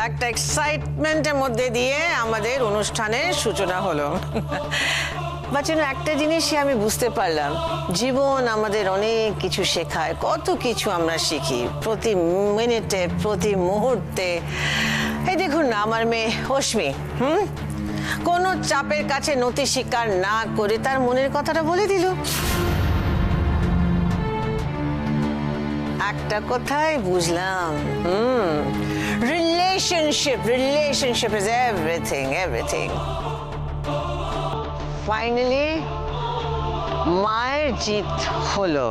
একটা এক্সাইটমেন্টের মধ্যে দিয়ে আমাদের অনুষ্ঠানের সূচনা হলো। বাচ্চারা একটা জিনিসই আমি বুঝতে পারলাম, জীবন আমাদের অনেক কিছু শেখায়, কত কিছু আমরা শিখি প্রতি মিনিটে প্রতি মুহূর্তে। এই দেখুন না, আমার মেয়ে অশ্মি কোনো চাপের কাছে নতি স্বীকার না করে তার মনের কথাটা বলে দিল। একটা কথাই বুঝলাম, রিলেশনশিপ ইজ এভরিথিং। ফাইনালি মায়ের জিত হলো।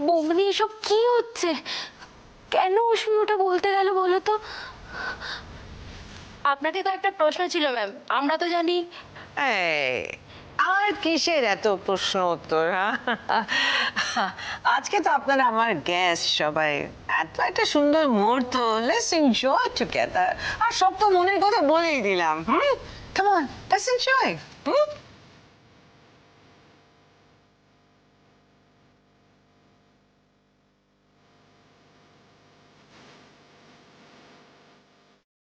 বৌমনি, এসব কি হচ্ছে? কেন অশ্মি ওটা বলতে গেল বলো তো? আপনাকে তো একটা প্রশ্ন ছিল ম্যাম, আমরা তো জানি। আর কিসের এত প্রশ্ন উত্তর? আজকে তো আপনারা আমার গেস্ট সবাই, এত একটা সুন্দর মুহূর্ত, লেটস এনজয় টুগেদার। আর সব তো মনের কথা বলেই দিলাম। Come on, let's enjoy.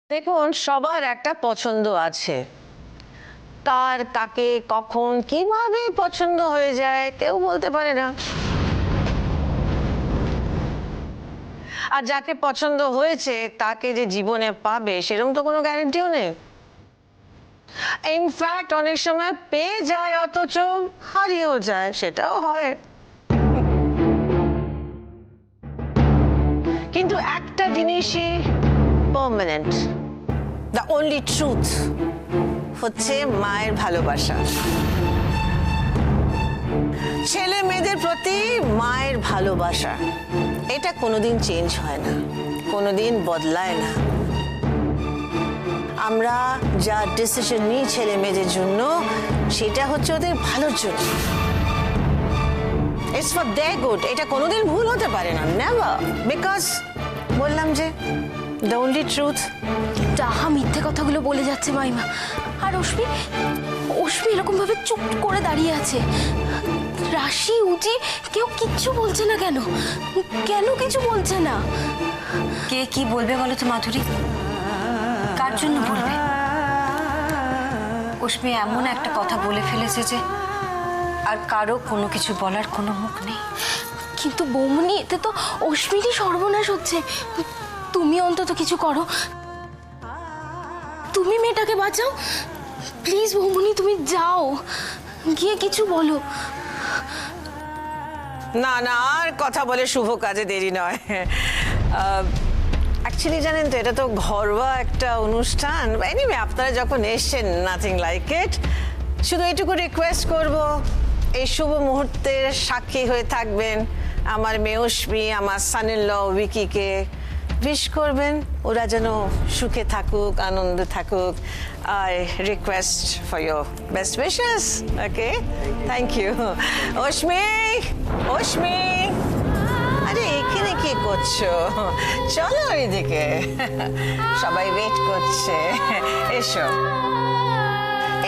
দেখুন, সবার একটা পছন্দ আছে, তার কাকে কখন কিভাবে পছন্দ হয়ে যায় কেউ বলতে পারে না। আর যাকে পছন্দ হয়েছে তাকে যে জীবনে পাবে সেরকম তো কোনো গ্যারান্টিও নেই। ইনফ্যাক্ট অনেক সময় পেয়ে যায় অথচ হারিয়েও যায়, সেটাও হয়। কিন্তু একটা জিনিসই পার্মানেন্ট, দ্য অনলি ট্রুথ হচ্ছে মায়ের ভালোবাসা। ছেলে মেয়েদের প্রতি মায়ের ভালোবাসা, এটা কোনোদিন চেঞ্জ হয় না, কোনোদিন বদলায় না। আমরা যা ডিসিশন নিই ছেলে মেয়েদের জন্য, সেটা হচ্ছে ওদের ভালোর জন্য। ইটস ফর দেয়ার গুড, এটা কোনোদিন ভুল হতে পারে না, নেভার। বিকজ বললাম যে দ্য অনলি ট্রুথ। তাহা মিথ্যে কথাগুলো বলে যাচ্ছে মাইমা। আর অশ্মি এরকম ভাবে চুপ করে দাঁড়িয়ে আছে। রাশি উজি কেউ কিচ্ছু বলছে না কেন? কেন কিছু বলছে না? কে কি বলবে বলো তো মাধুরী? কার জন্য বলবে? অশ্মি এমন একটা কথা বলে ফেলেছে যে আর কারো কোনো কিছু বলার কোনো মুখ নেই। কিন্তু বৌমনি, এতে তো অশ্মিরই সর্বনাশ হচ্ছে। তুমি অন্তত কিছু করো, তুমি মেয়েটাকে বাঁচাও প্লিজ। বৌমনি, তুমি যাও, গিয়ে কিছু বলো। না না, আর কথা বলে শুভ কাজে দেরি নয়। অ্যাকচুয়ালি জানেন তো, এটা তো ঘরোয়া একটা অনুষ্ঠান। এনিওয়ে, আপনারা যখন এসছেন, নাথিং লাইক ইট। শুধু এইটুকু রিকোয়েস্ট করব, এই শুভ মুহূর্তের সাক্ষী হয়ে থাকবেন। আমার মেয়ে অশ্মি, আমার সান ইন ল উইকিকে উইশ করবেন, ওরা যেন সুখে থাকুক, আনন্দে থাকুক। I request for your best wishes. Okay, thank you. Ashmi, আরে এখানে কি করছো? চলো এদিকে, সবাই ওয়েট করছে।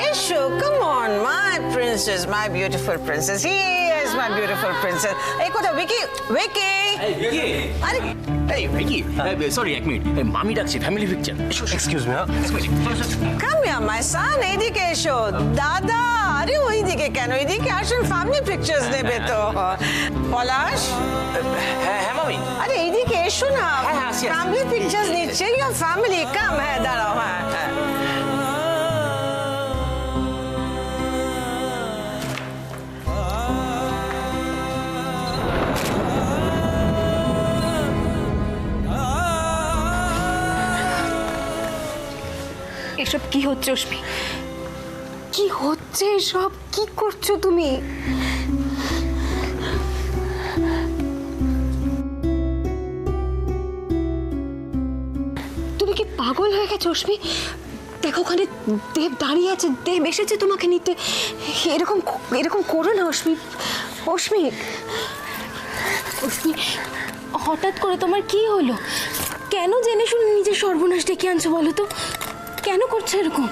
এসো, come on, my princess, my beautiful princess. Here's my beautiful princess. এই কোথাও উইকি? আরে এই ভিকি, সরি এক মিনিট, মামি ডাকছে, family picture. Excuse me, come here my son, এইদিকে এসো। দাদা, আরে ওইদিকে কেন, এইদিকে আসুন, ফ্যামিলি পিকচার্স নেবে তো। পলাশ, হ্যাঁ মামি। আরে এইদিকে এসো না, আসি। ফ্যামিলি পিকচার্স নিচ্ছে ইয়োর ফ্যামিলি। কাম, হ্যাঁ দাঁড়াও, হ্যাঁ। এসব কি হচ্ছে অশ্মি? কি হচ্ছে এসব? কি করছো তুমি? তুমি কি পাগল হয়ে গেছো অশ্মি? দেখো, ওখানে দেব দাঁড়িয়ে আছে, দেব এসেছে তোমাকে নিতে। এরকম করো না অশ্মি। অশ্মি, হঠাৎ করে তোমার কি হলো? কেন জেনে শুনে নিজের সর্বনাশ ডেকে আনছো বলো তো? কেন করছো এরকম?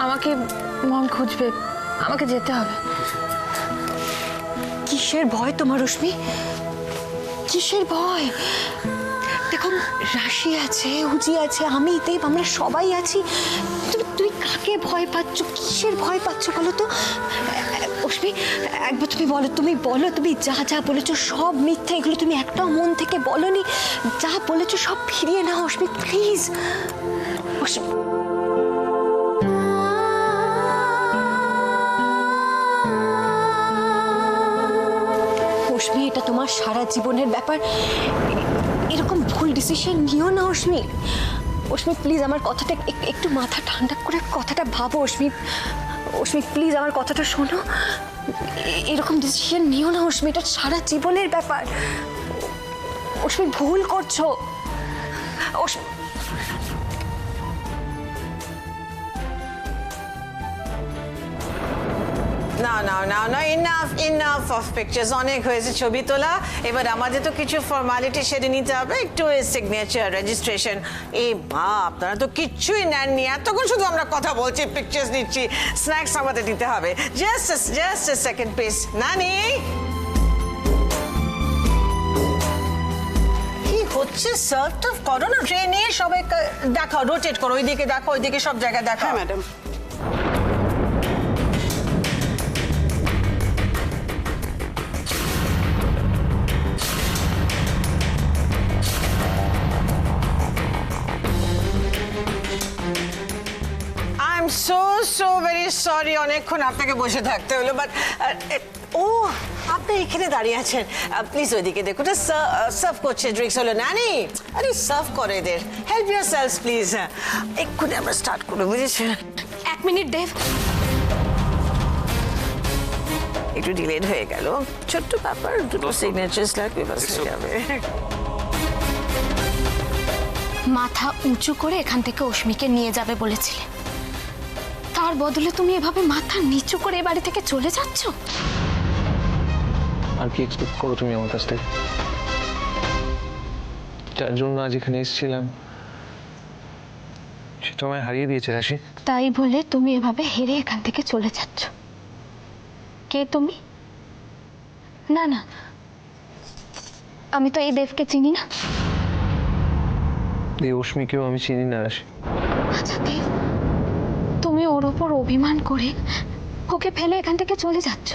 আমাকে মন খুঁজবে, আমাকে যেতে হবে। কিসের ভয় তোমার রশ্মি? কিসের ভয়? দেখো, রাশি আছে, উজি আছে, আমি দেব, আমরা সবাই আছি। তুই কাকে ভয় পাচ্ছ? কিসের ভয় পাচ্ছ বলো তো? রশ্মি, একবার তুমি বলো তুমি যা যা বলেছো সব মিথ্যা, এগুলো তুমি একটাও মন থেকে বলনি। যা বলেছো সব ফিরিয়ে নাও রশ্মি, প্লিজ। রশ্মি, এটা তোমার সারা জীবনের ব্যাপার, এরকম ভুল ডিসিশন নিও না রশ্মি। রশ্মি প্লিজ, আমার কথাটা একটু মাথা ঠান্ডা করে কথাটা ভাবো রশ্মি। রশ্মি প্লিজ, আমার কথাটা শোনো। এরকম ডিসিশন নিও না রশ্মি, এটা সারা জীবনের ব্যাপার। রশ্মি ভুল করছো। না না না না, ইনাফ অফ পিকচার্স, অনেক হয়েছে ছবি তোলা। এবার আমাদের তো কিছু ফর্মালিটি সেরে নিতে হবে, একটু সিগনেচার, রেজিস্ট্রেশন। এই মা, আপনারা তো কিচ্ছুই নেননি, এতক্ষণ শুধু আমরা কথা বলছি, পিকচার্স নিচ্ছি, স্ন্যাক্স আমাদের দিতে হবে। Just second please. নানি, কি হচ্ছে? সার্ভ টার্ভ করো না, ট্রেনে সবাই দেখাও, রোটেট করো, ওইদিকে দেখো, ওইদিকে সব জায়গায় দেখাও। ম্যাডাম, সো ভেরি সরি, অনেকক্ষণ আপনাকে বসে থাকতে হলো। বাট ও, আপনি এখানে দাঁড়িয়ে আছেন, প্লিজ ওইদিকে দেখুন, সার্ভ করছে ড্রিঙ্কস হলো। নানি, আরে সার্ভ করে এদের, হেল্প ইউর সেলস প্লিজ। এক্ষুনি আমরা স্টার্ট করবো, বুঝেছেন? 1 মিনিট দেব। একটু ডিলেড হয়ে গেল, ছোট্ট ব্যাপার, দুটো সিগনেচার্স লাগবে, বাস হয়ে যাবে। মাথা উঁচু করে এখান থেকে অশ্মিকে নিয়ে যাবে বলেছিলে, তার বদলে তুমি এভাবে মাথা নিচু করে এ বাড়ি থেকে চলে যাচ্ছ। আর কি এক্সপেক্ট করো তুমি আমার কাছ থেকে? যার জন্য আজ এখানে এসেছিলাম সে তোমায় হারিয়ে দিয়েছে রাশি। তাই বলে তুমি এভাবে হেরে এখান থেকে চলে যাচ্ছ? কে তুমি? না না, আমি তো এই দেবকে চিনি না। এই অশ্মিকেও আমি চিনি না রাশি। আচ্ছা দেব, তুমি ওর ওপর অভিমান করে ওকে ফেলে এখান থেকে চলে যাচ্ছ,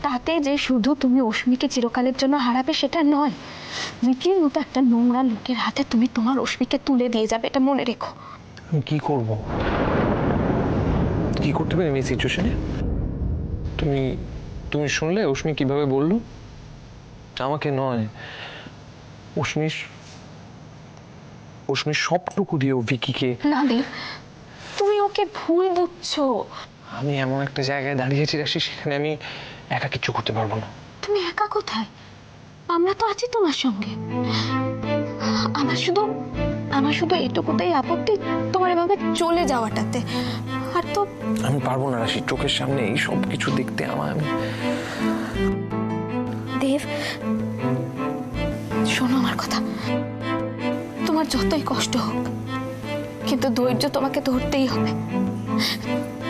তাতে যে শুধু তুমি অশ্মিকে চিরকালের জন্য হারাবে সেটা নয়, বিক্রির মতো একটা নোংরা লোকের হাতে তুমি তোমার অশ্মিকে তুলে দিয়ে যাবে, এটা মনে রেখো। আমি কি করব? কি করতে পারি আমি এই সিচুয়েশনে? তুমি শুনলে অশ্মি কিভাবে বললো? আমাকে নয়, অশ্মির সবটুকু দিয়ে ও ভিকিকে। না দেব, তুমি ওকে ভুল বুঝছো। আমি এমন একটা জায়গায় দাঁড়িয়েছি রাশি, সেখানে আমি একা কিছু করতে পারবো না। তুমি একা কোথায়? আমরা তো আছি তোমার সঙ্গে। আমার শুধু এটুকুতেই আপত্তি, তোমার এভাবে চলে যাওয়াটাতে। আর তো আমি পারবো না রাশি, চোখের সামনে এই সব কিছু দেখতে দেব, শোনো আমার কথা, তোমার যতই কষ্ট হোক কিন্তু ধৈর্য তোমাকে ধরতেই হবে।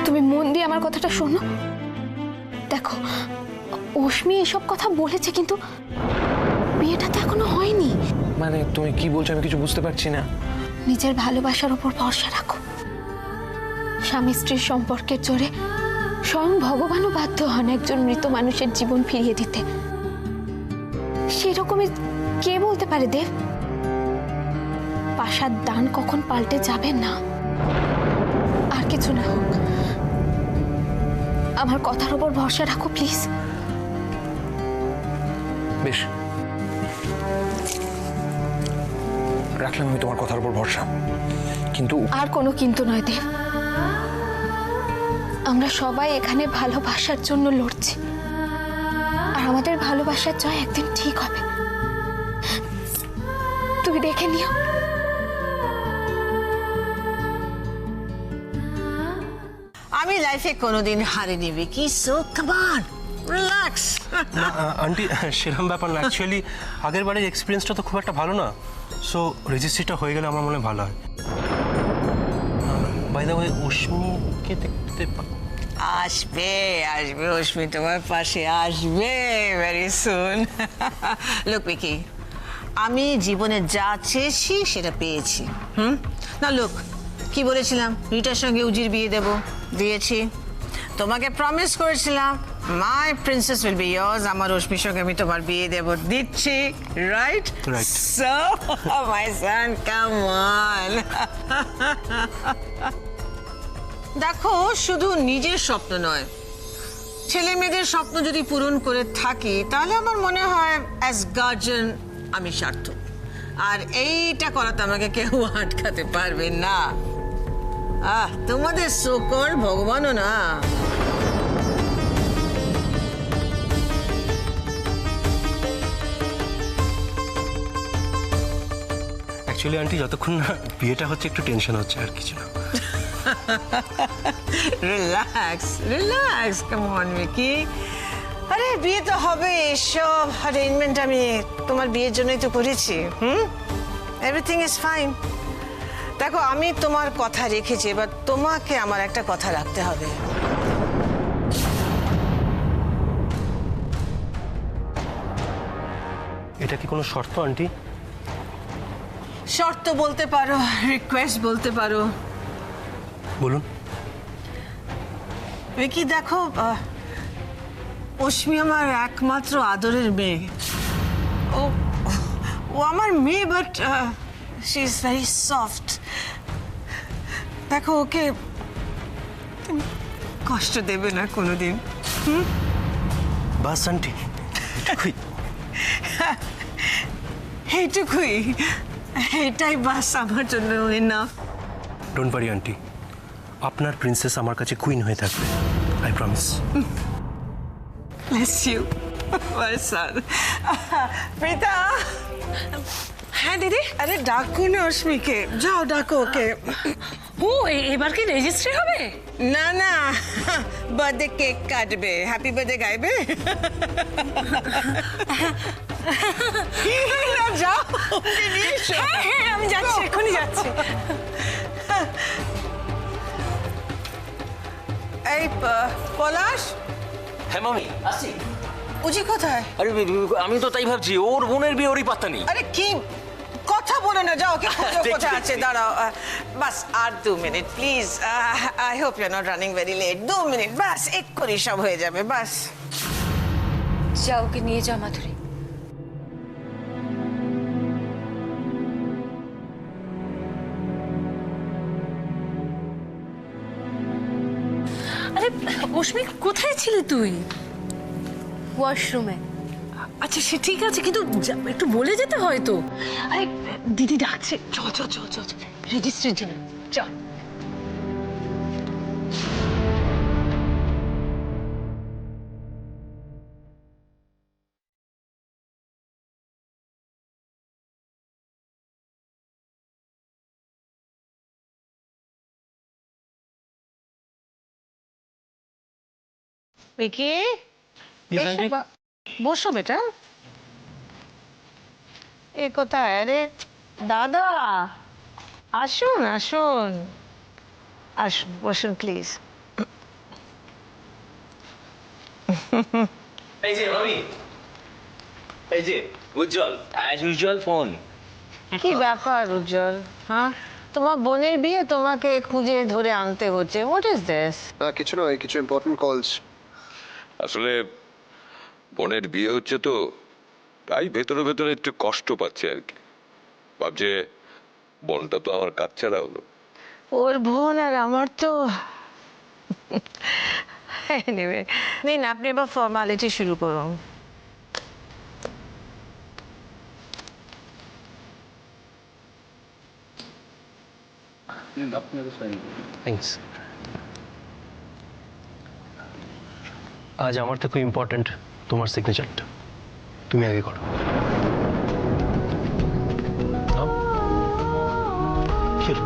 তুমি মন দিয়ে আমার কথাটা শোনো। দেখো, অশ্মি এসব কথা বলেছে কিন্তু বিয়েটা তো এখনো হয়নি। মানে তুমি কি বলছো আমি কিছু বুঝতে পারছি না। নিজের ভালোবাসার উপর ভরসা রাখো। স্বামী স্ত্রীর সম্পর্কের জোরে স্বয়ং ভগবানও বাধ্য হন একজন মৃত মানুষের জীবন ফিরিয়ে দিতে। সেরকমই কে বলতে পারে দেব? পাশার দান কখন পাল্টে যাবে না। আর কিছু না হোক, আমার কথার উপর ভরসা রাখো প্লিজ। বেশ, রাখলাম আমি তোমার কথার উপর ভরসা, কিন্তু আর কোনো কিন্তু নয় দেব, আমরা সবাই এখানে ভালোবাসার জন্য লড়ছি, আর আমাদের ভালোবাসার জয় একদিন ঠিক হবে, তুমি দেখে নিও। আমি লাইফে কোনোদিন হারিনি Vicky, so come on, relax. Aunty সেরকম ব্যাপার না, অ্যাকচুয়ালি আগের বারের এক্সপিরিয়েন্সটা তো খুব একটা ভালো না, সো রেজিস্ট্রিটা হয়ে গেলে আমার মনে হয় ভালো হয়। বাই দ্য ওয়ে, অশ্মিকে দেখতে আসবে আসবে, অশ্মি তোমার পাশে আসবে ভেরি সুন। লোক কি, আমি জীবনে যা চেয়েছি সেটা পেয়েছি। না লোক, কি বলেছিলাম রিটার সঙ্গে উজির বিয়ে দেব, দিয়েছি। তোমাকে প্রমিস করেছিলাম my princess will be years, আমার অশ্মির সঙ্গে আমি তোমার বিয়ে দেব, দিচ্ছি। Right Right. So my son come on. দেখো, শুধু নিজের স্বপ্ন নয়, ছেলে মেয়েদের স্বপ্ন যদি পূরণ করে থাকি তাহলে আমার মনে হয় অ্যাজ গার্জিয়ান আমি সার্থক। আর এইটা করাতে আমাকে কেউ আটকাতে পারবে না। তোমাদের শোকর ভগবানও না। অ্যাকচুয়ালি আন্টি যতক্ষণ না বিয়েটা হচ্ছে একটু টেনশন হচ্ছে, আর কিছু না। Relax relax, come on Mickey. আরে বিয়ে তো হবে, সব অ্যারেঞ্জমেন্ট আমি তোমার বিয়ের জন্যই তো করেছি। Everything is fine. দেখো, আমি তোমার কথা রেখেছি, এবার তোমাকে আমার একটা কথা রাখতে হবে। এটা কি কোনো শর্ত আন্টি? শর্ত বলতে পারো, রিকোয়েস্ট বলতে পারো। বলুন। কি দেখো, অশ্মি আমার একমাত্র আদরের মেয়ে। ও ও আমার মেয়ে, but she is very soft. দেখো, ওকে তুমি কষ্ট দেবে না কোনোদিন। বাস আন্টি, এটুকুই। এইটুকুই, এটাই বাস আমার জন্য এনাফ। ডোন্ট ওয়ারি আন্টি, আপনার প্রিন্সেস আমার কাছে কুইন হয়ে থাকবে, I promise. Bless you, my son. Prita. হ্যাঁ দিদি। আরে ডাকো না অশ্মিকে, যাও ডাকো ওকে। ও এবার কি রেজিস্ট্রি হবে? না না, বার্থডে কেক কাটবে, হ্যাপি বার্থডে গাইবে। না, যাও ওকে নিয়ে এসো। হ্যাঁ আমি যাচ্ছি, এখনই যাচ্ছি। এই পলাশ, হ্যাঁ মামি আসি। উজি কোথায়? আরে আমি তো তাই ভাবছি, ওর বোনের বিয়ে, ওরই পাত্তা নেই। আরে কি কথা বলো না, যাও ওকে খোঁজো দেখছি, কোথায় আছে। দেখছি। দাঁড়াও, বাস আর 2 minute please. I hope you are not running very late. 2 minute বাস, এক্ষুনি সব হয়ে যাবে, বাস। যাও, ওকে নিয়ে যাও মাধুরী। আরে অশ্মি, কোথায় ছিলি তুই? ওয়াশরুমে। আচ্ছা সে ঠিক আছে, কিন্তু একটু বলে যেতে হয় তো। আরে দিদি ডাকছে, চল চল চল চল, রেজিস্ট্রির জন্য চল। মিকি, Yes, এসো aunty? বসো বেটা। এ কোথায়? আরে দাদা, আসুন আসুন আসুন, বসুন প্লিজ। এই যে মামি, এই যে উজ্জ্বল, অ্যাজ ইউজুয়াল ফোন। কি ব্যাপার উজ্জ্বল, হ্যাঁ? তোমার বোনের বিয়ে, তোমাকে খুঁজে ধরে আনতে হচ্ছে। What is this? কিছু নয়, কিছু ইম্পর্টেন্ট কলস। আসলে বোনের বিয়ে হচ্ছে তো, তাই ভেতরে ভেতরে একটু কষ্ট পাচ্ছে আর কি। ভাবছে বোনটা তো আমার কাজ ছাড়া হলো। ওর বোন আর আমার তো এনিওয়ে, নিন আপনি এবার ফর্মালিটি শুরু করুন। থ্যাঙ্কস। আজ আমার থেকে ইম্পর্টেন্ট তোমার সিগনেচারটা, তুমি আগে করো। নাও। Here.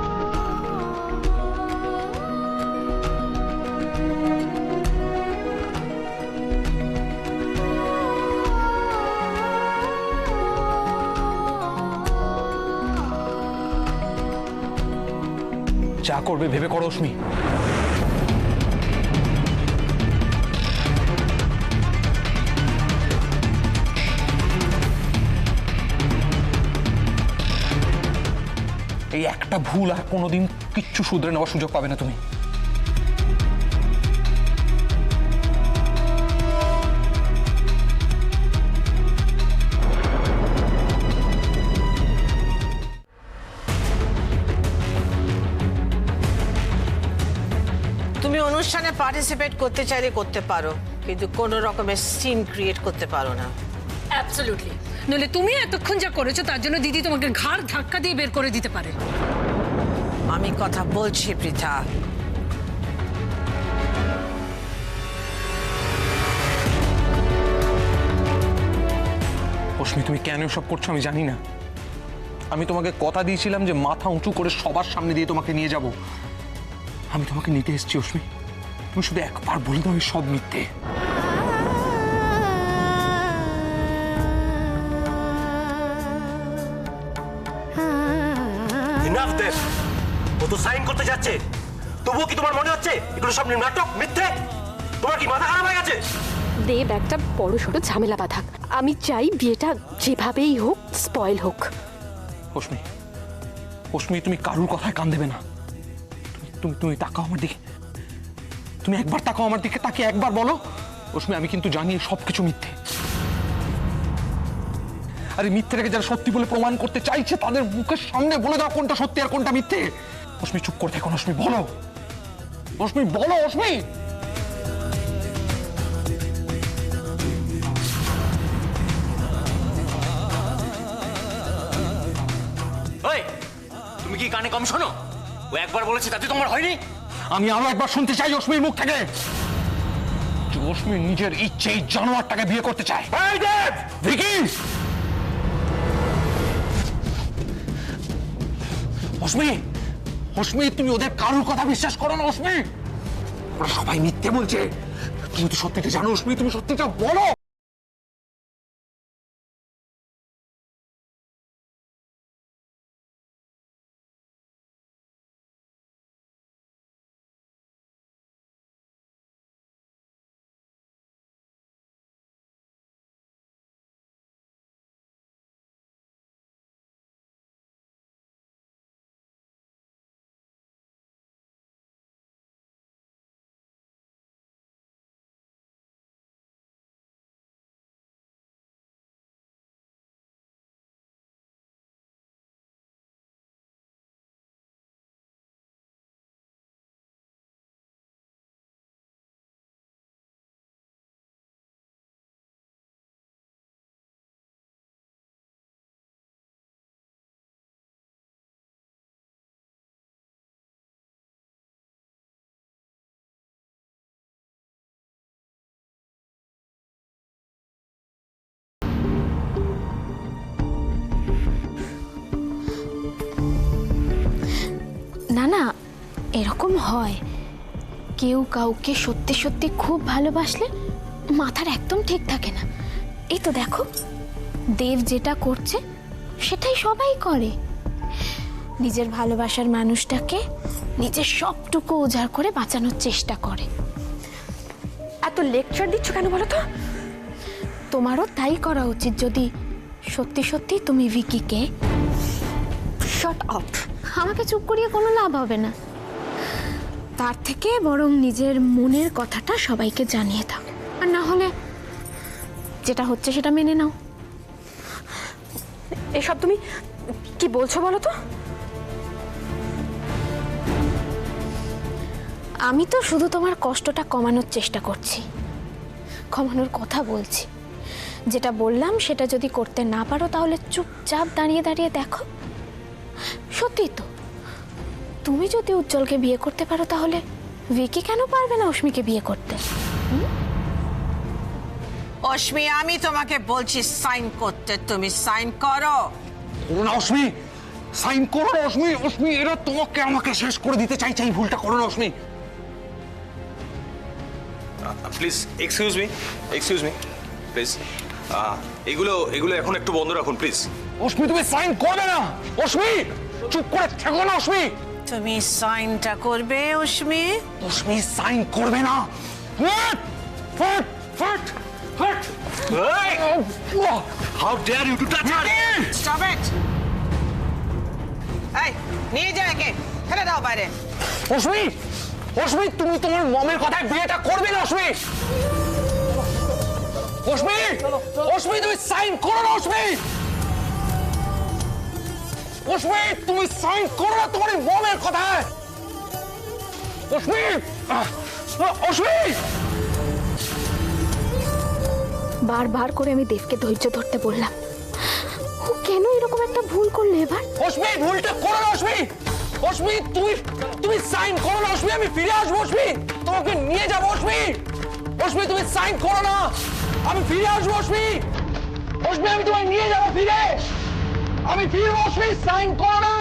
যা করবে ভেবে করো অশ্মি। এই একটা ভুল আর কোনোদিন কিচ্ছু শুধরে নেওয়ার সুযোগ পাবে না তুমি। তুমি অনুষ্ঠানে পার্টিসিপেট করতে চাইলে করতে পারো, কিন্তু কোনো রকমের সিন ক্রিয়েট করতে পারো না। অ্যাবসলিউটলি, নইলে তুমি এতক্ষণ যা করেছো তার জন্য দিদি তোমাকে ঘাড় ধাক্কা দিয়ে বের করে দিতে পারে। আমি কথা বলছি পৃথা। অশ্মি তুমি কেন সব করছো আমি জানি না। আমি তোমাকে কথা দিয়েছিলাম যে মাথা উঁচু করে সবার সামনে দিয়ে তোমাকে নিয়ে যাব। আমি তোমাকে নিতে এসেছি অশ্মি, তুমি শুধু একবার বলে দাও এই সব মিথ্যে। ইনাফ দেব, ও তো সাইন করতে যাচ্ছে, তবুও কি তোমার মনে হচ্ছে এগুলো সব নাটক, মিথ্যে? তোমার কি মাথা খারাপ হয়ে গেছে? দেব একটা বড় সড়ো ঝামেলা বাঁধাক, আমি চাই বিয়েটা যেভাবেই হোক স্পয়েল হোক। অশ্মি, অশ্মি তুমি কারুর কথায় কান দেবে না। তুমি তুমি তাকাও আমার দিকে, তুমি একবার তাকাও আমার দিকে, তাকে একবার বলো অশ্মি আমি কিন্তু জানি সবকিছু মিথ্যে। আরে মিথ্যেটাকে যারা সত্যি বলে প্রমাণ করতে চাইছে তাদের মুখের সামনে বলে দাও কোনটা সত্যি আর কোনটা মিথ্যে। অশ্মি চুপ করে থাকো, অশ্মি বলো, অশ্মি বলো, অশ্মি। ওই, তুমি কি কানে কম শোনো? ও একবার বলেছে তাতে তোমার হয়নি? আমি আরো একবার শুনতে চাই অশ্মির মুখ থেকে যে অশ্মি নিজের ইচ্ছে এই জানোয়ারটাকে বিয়ে করতে চায়। এই দেব, ভিকি, অশ্মি, অশ্মি তুমি ওদের কারোর কথা বিশ্বাস করো না অশ্মি। ওরা সবাই মিথ্যে বলছে, তুমি তো সত্যিটা জানো অশ্মি, তুমি সত্যিটা বলো। না না, এরকম হয়, কেউ কাউকে সত্যি সত্যি খুব ভালোবাসলে মাথার একদম ঠিক থাকে না। এই তো দেখো, দেব যেটা করছে সেটাই সবাই করে, নিজের ভালোবাসার মানুষটাকে নিজের সবটুকু উজাড় করে বাঁচানোর চেষ্টা করে। এত লেকচার দিচ্ছ কেন বলো তো? তোমারও তাই করা উচিত যদি সত্যি সত্যি তুমি ভিকিকে। শট আপ, আমাকে চুপ করিয়ে কোনো লাভ হবে না, তার থেকে বরং নিজের মনের কথাটা সবাইকে জানিয়ে দাও, আর না হলে যেটা হচ্ছে সেটা মেনে নাও। এসব তুমি কি বলছো বলো তো? আমি তো শুধু তোমার কষ্টটা কমানোর চেষ্টা করছি, কমানোর কথা বলছি। যেটা বললাম সেটা যদি করতে না পারো তাহলে চুপচাপ দাঁড়িয়ে দাঁড়িয়ে দেখো। সত্যি তো, তুমি যদি উজ্জ্বলকে বিয়ে করতে পারো তাহলে ভিকি কেন পারবে না অশ্মিকে বিয়ে করতে? অশ্মি, আমি তোমাকে বলছি সাইন করতে, তুমি সাইন করো। করো না অশ্মি, সাইন করো না অশ্মি। অশ্মি এরা তোমাকে আমাকে শেষ করে দিতে চাইছে, এই ভুলটা করো না Ashmi. Please excuse me please, এগুলো এগুলো এখন একটু বন্ধ রাখুন প্লিজ। অশ্মি তুমি সাইন করবে না, অশ্মি চুপ করে থাকো না অশ্মি। তুমি সাইনটা করবে অশ্মি? অশ্মি সাইন করবে না। ফাট ফাট ফাট ফাট। How dare you to touch her! Stop it! এই নিয়ে যা একে, ফেলে দাও বাইরে। অশ্মি, অশ্মি তুমি তোমার মমের কথায় বিয়েটা করবে না অশ্মি। অশ্মি, অশ্মি তুমি সাইন করো না অশ্মি। অশ্মি তুমি সাইন করো না তোমার মমের কথায়। অশ্মি, অশ্মি। বারবার করে আমি দেবকে ধৈর্য ধরতে বললাম, ও কেন এরকম একটা ভুল করলে এবার? অশ্মি ভুলটা করো না অশ্মি। অশ্মি তুমি সাইন করো না অশ্মি, আমি ফিরে আসবো অশ্মি, তোমাকে নিয়ে যাবো অশ্মি। অশ্মি তুমি সাইন করো না, আমি ফিরে আসবো অশ্মি। অশ্মি আমি তোমায় নিয়ে যাবো ফিরে, আমি ফিরবো অশ্মি, সাইন করো না।